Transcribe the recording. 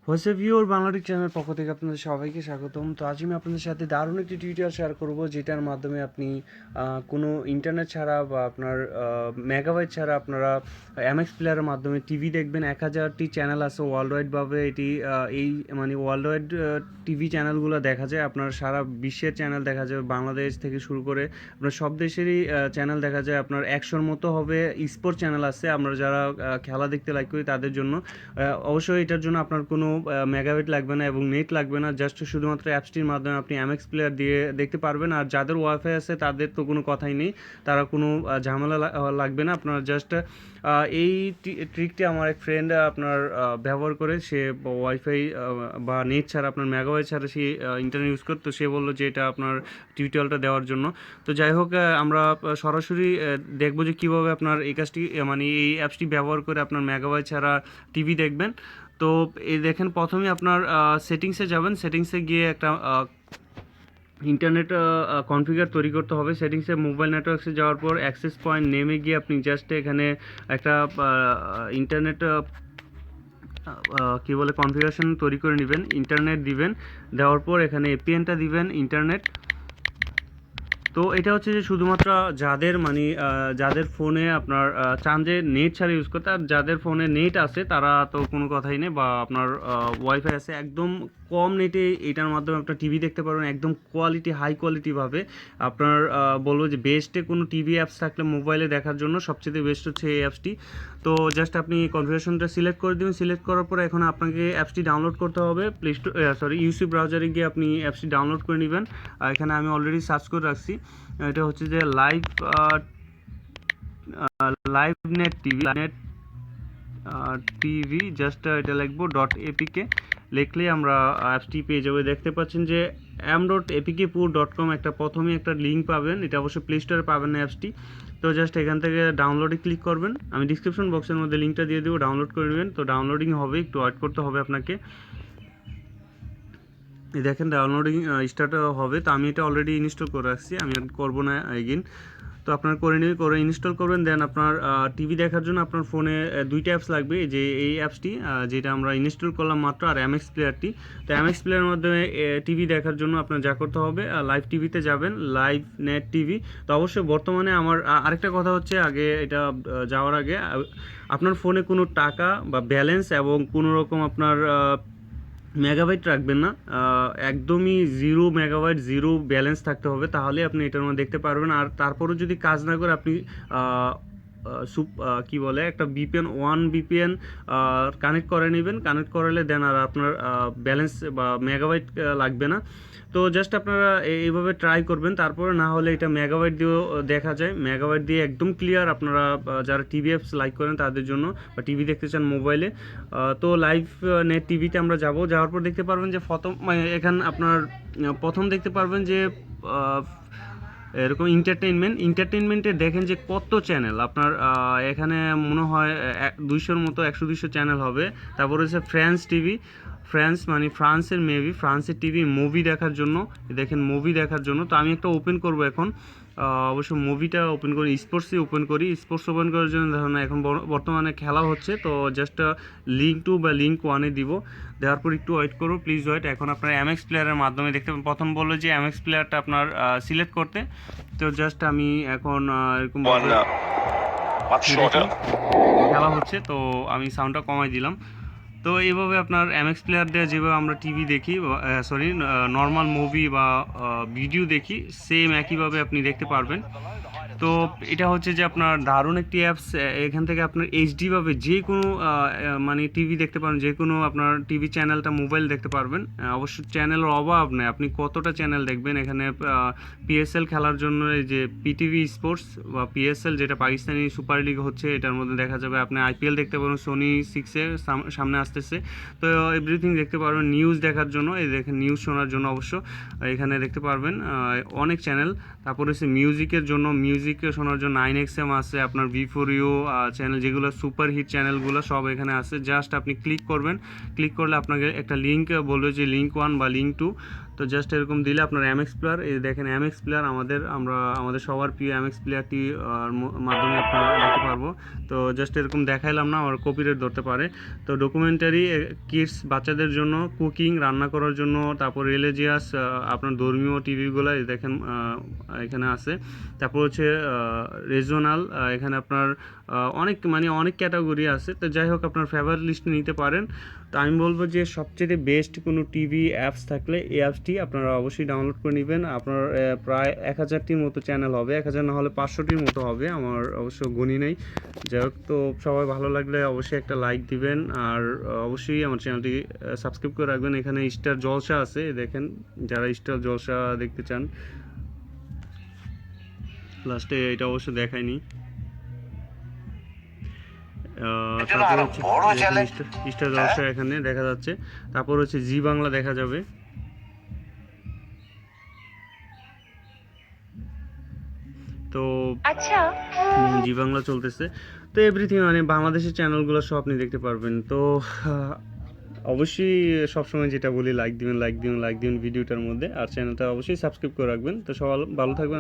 হোয়াটস app ভিউর বাংলাটিক channel পক্ষ থেকে আপনাদের সবাইকে স্বাগতম। তো আজ আমি আপনাদের সাথে দারুণ একটি টিউটোরিয়াল শেয়ার করব, যেটার মাধ্যমে আপনি কোনো ইন্টারনেট ছাড়া বা আপনার মেগাবাইট ছাড়া আপনারা এমএক্স প্লেয়ারের মাধ্যমে টিভি দেখবেন। 1000টি চ্যানেল আছে ওয়ার্ল্ড ওয়াইডভাবে। এটি এই মানে ওয়ার্ল্ড ওয়াইড টিভি চ্যানেলগুলো দেখা যায়, আপনার সারা বিশ্বের চ্যানেল দেখা যায়, বাংলাদেশ থেকে শুরু করে আপনার সব দেশেরই চ্যানেল দেখা যায়। আপনার 100-র মতো হবে স্পোর্ট চ্যানেল আছে, আমরা যারা খেলা দেখতে লাইক করি তাদের জন্য। অবশ্যই এটার জন্য আপনার কোনো মেগাবাইট লাগবে না এবং নেট লাগবে না, জাস্ট শুধুমাত্র অ্যাপসটির মাধ্যমে আপনি এমএক্স প্লেয়ার দিয়ে দেখতে পারবেন। আর যাদের ওয়াইফাই আছে তাদের তো কোনো কথাই নেই, তারা কোনো ঝামেলা লাগবে না। আপনার জাস্ট এই ট্রিকটি আমার এক ফ্রেন্ড আপনার ব্যবহার করে, সে ওয়াইফাই বা নেট ছাড়া আপনার মেগাবাইট ছাড়া সে ইন্টারনেট ইউজ করতো। সে বললো যে এটা আপনার টিউটোরিয়ালটা দেওয়ার জন্য। তো যাই হোক, আমরা সরাসরি দেখবো যে কীভাবে আপনার এই কাজটি মানে এই অ্যাপসটি ব্যবহার করে আপনার মেগাবাইট ছাড়া টিভি দেখবেন। তো এই দেখেন, প্রথমে আপনার সেটিংসে যাবেন। সেটিংসে গিয়ে একটা ইন্টারনেট কনফিগার তৈরি করতে হবে। সেটিংসে মোবাইল নেটওয়ার্কসে যাওয়ার পর অ্যাক্সেস পয়েন্ট নেমে গিয়ে আপনি জাস্ট এখানে একটা ইন্টারনেট কী বলে কনফিগারেশন তৈরি করে নেবেন। ইন্টারনেট দিবেন, দেওয়ার পর এখানে এপিএনটা দিবেন ইন্টারনেট। তো এটা হচ্ছে যে শুধুমাত্র যাদের মানে যাদের ফোনে আপনার চান যে নেট ছাড়া ইউজ করতে, আর যাদের ফোনে নেট আছে তারা তো কোনো কথাই নেই, বা আপনার ওয়াইফাই আছে, একদম কম নেটে এটার মাধ্যমে আপনার টিভি দেখতে পারবেন একদম কোয়ালিটি হাই কোয়ালিটিভাবে। আপনার বলবো যে বেস্টে কোনো টিভি অ্যাপস থাকলে মোবাইলে দেখার জন্য সবচেয়ে বেস্ট হচ্ছে এই অ্যাপসটি। তো জাস্ট আপনি কনফিগারেশনটা সিলেক্ট করে দেবেন। সিলেক্ট করার পরে এখন আপনাকে অ্যাপসটি ডাউনলোড করতে হবে। প্লে স্টোর ইউসি ব্রাউজারে গিয়ে আপনি অ্যাপসটি ডাউনলোড করে নেবেন। এখানে আমি অলরেডি সার্চ করে রাখছি। এটা হচ্ছে যে লাইভ নেট টিভি জাস্ট এটা লিখবো .apk। লিখলেই আমরা অ্যাপসটি পেয়ে যাবো। দেখতে পাচ্ছেন যে am.apkpur.com একটা প্রথমে একটা লিঙ্ক পাবেন, এটা অবশ্যই প্লে স্টোরে পাবেন না অ্যাপসটি। তো জাস্ট এখান থেকে ডাউনলোডে ক্লিক করবেন। আমি ডিসক্রিপশন বক্সের মধ্যে লিঙ্কটা দিয়ে দেবো, ডাউনলোড করে নেবেন। তো ডাউনলোডিং হবে, একটু ওয়েট করতে হবে আপনাকে। দেখেন ডাউনলোডিং স্টার্ট হবে। তো আমি এটা অলরেডি ইনস্টল করে রাখছি, আমি আর করবো না এগেইন। তো আপনার করে নিয়ে করে ইনস্টল করবেন। দেন আপনার টিভি দেখার জন্য আপনার ফোনে দুইটা অ্যাপস লাগবে, যে এই অ্যাপসটি যেটা আমরা ইনস্টল করলাম মাত্র, আর এমএক্স প্লেয়ারটি। তো এমএক্স প্লেয়ারের মাধ্যমে টিভি দেখার জন্য আপনার যা করতে হবে, লাইভ টিভিতে যাবেন, লাইভ নেট টিভি। তো অবশ্যই বর্তমানে আমার আরেকটা কথা হচ্ছে, আগে এটা যাওয়ার আগে আপনার ফোনে কোনো টাকা বা ব্যালেন্স এবং কোনো রকম আপনার মেগাবাইট রাখবেন না। একদমই 0 মেগাবাইট 0 ব্যালেন্স থাকতে হবে, তাহলে আপনি এটার মধ্যে দেখতে পারবেন। আর তারপরেও যদি কাজ না করে আপনি কি বলে একটা VPN কানেক্ট করে নেবেন। কানেক্ট করালে দেন আর আপনার ব্যালেন্স বা মেগাবাইট লাগবে না। তো জাস্ট আপনারা এইভাবে ট্রাই করবেন, তারপরে না হলে এটা মেগাবাইট দিয়েও দেখা যায়। মেগাবাইট দিয়ে একদম ক্লিয়ার, আপনারা যারা টিভি অ্যাপস লাইক করেন তাদের জন্য, বা টিভি দেখতে চান মোবাইলে। তো লাইভ নেট টিভিতে আমরা যাওয়ার পর দেখতে পারবেন যে এখানে আপনার প্রথম দেখতে পারবেন যে এরকম এন্টারটেনমেন্টে দেখেন যে কত চ্যানেল আপনার এখানে মনে হয় 200-র মতো 100-200 চ্যানেল হবে। তারপর হচ্ছে ফ্রান্সের ফ্রান্সের টিভি মুভি দেখার জন্য। দেখেন মুভি দেখার জন্য। তো আমি একটা ওপেন করব এখন, অবশ্য মুভিটা ওপেন করি, স্পোর্টস ওপেন করার জন্য। ধরুন এখন বর্তমানে খেলা হচ্ছে, তো জাস্ট লিঙ্ক 2 বা লিঙ্ক 1-এ দিব। দেওয়ার পর একটু ওয়েট করো, প্লিজ ওয়েট। এখন আপনার এমএক্স প্লেয়ারের মাধ্যমে দেখতে পাবেন। প্রথম বললো যে এমএক্স প্লেয়ারটা আপনার সিলেক্ট করতে। তো জাস্ট আমি এখন এরকম খেলা হচ্ছে, তো আমি সাউন্ডটা কমাই দিলাম। তো এইভাবে আপনার এমএক্স প্লেয়ার দিয়ে যেভাবে আমরা টিভি দেখি, নর্মাল মুভি বা ভিডিও দেখি, সেম একইভাবে আপনি দেখতে পারবেন। তো এটা হচ্ছে যে আপনার দারুণ একটি অ্যাপস। এখান থেকে আপনার এইচডিভাবে যে কোনো মানে টিভি দেখতে পারেন, যে কোনো আপনার টিভি চ্যানেলটা মোবাইল দেখতে পারবেন। অবশ্য চ্যানেলের অভাব নেই, আপনি কতটা চ্যানেল দেখবেন। এখানে পিএসএল খেলার জন্য এই যে পিটিভি স্পোর্টস বা পিএসএল, যেটা পাকিস্তানি সুপার লিগ হচ্ছে, এটার মধ্যে দেখা যাবে। আপনি আইপিএল দেখতে পারবেন, সোনি 6-এর সামনে আসতেছে। তো এভরিথিং দেখতে পারবেন। নিউজ দেখার জন্য, এই দেখেন নিউজ শোনার জন্য অবশ্য এখানে দেখতে পারবেন অনেক চ্যানেল। তারপরে হচ্ছে মিউজিকের জন্য, মিউজিক শোনার জন্য 9XM আছে, আপনার V4U চ্যানেল, যেগুলো সুপার হিট চ্যানেলগুলো সব এখানে আছে। জাস্ট আপনি ক্লিক করবেন। ক্লিক করলে আপনাকে একটা লিঙ্ক বলবে যে লিঙ্ক 1 বা লিঙ্ক 2। তো জাস্ট এরকম দিলে আপনার এমএক্স প্লেয়ার, এই দেখেন এমএক্স প্লেয়ার আমাদের সবার প্রিয় এমএক্স প্লেয়ারটি মাধ্যমে আপনারা দেখতে পারবো। তো জাস্ট এরকম দেখাইলাম না, আমার কপিরাইট ধরতে পারে। তো ডকুমেন্টারি, কিডস বাচ্চাদের জন্য, কুকিং রান্না করার জন্য, তারপর রিলিজিয়াস আপনার ধর্মীয় টিভিগুলো দেখেন এখানে আছে। তারপর হচ্ছে রিজনাল, এখানে আপনার অনেক ক্যাটাগরি আছে। তো যাই হোক, আপনার ফেভারিট লিস্টে নিতে পারেন। তো আমি বলবো যে সবচেয়ে বেস্ট কোনো টিভি অ্যাপস থাকলে এই অ্যাপসটি আপনারা অবশ্যই ডাউনলোড করে নেবেন। আপনার প্রায় 1000টির মতো চ্যানেল হবে, 1000 না হলে 500টির মতো হবে, আমার অবশ্য গণি নেই। যাই হোক, তো সবাই ভালো লাগলে অবশ্যই একটা লাইক দিবেন, আর অবশ্যই আমার চ্যানেলটি সাবস্ক্রাইব করে রাখবেন। এখানে স্টার জলসা আছে, দেখেন যারা স্টার জলসা দেখতে চান। লাস্টে এটা অবশ্য দেখায়নি। তারপর হচ্ছে স্টার জলসা এখানে দেখা যাচ্ছে। তারপর হচ্ছে জি বাংলা দেখা যাবে। তো আচ্ছা, জি বাংলা চলতেছে। তো এভরিথিং বাংলাদেশের চ্যানেলগুলো সব আপনি দেখতে পারবেন। তো অবশ্যই সবসময় যেটা বলি, লাইক দিবেন ভিডিওটার মধ্যে, আর চ্যানেলটা অবশ্যই সাবস্ক্রাইব করে রাখবেন। তো সবাই ভালো থাকবেন।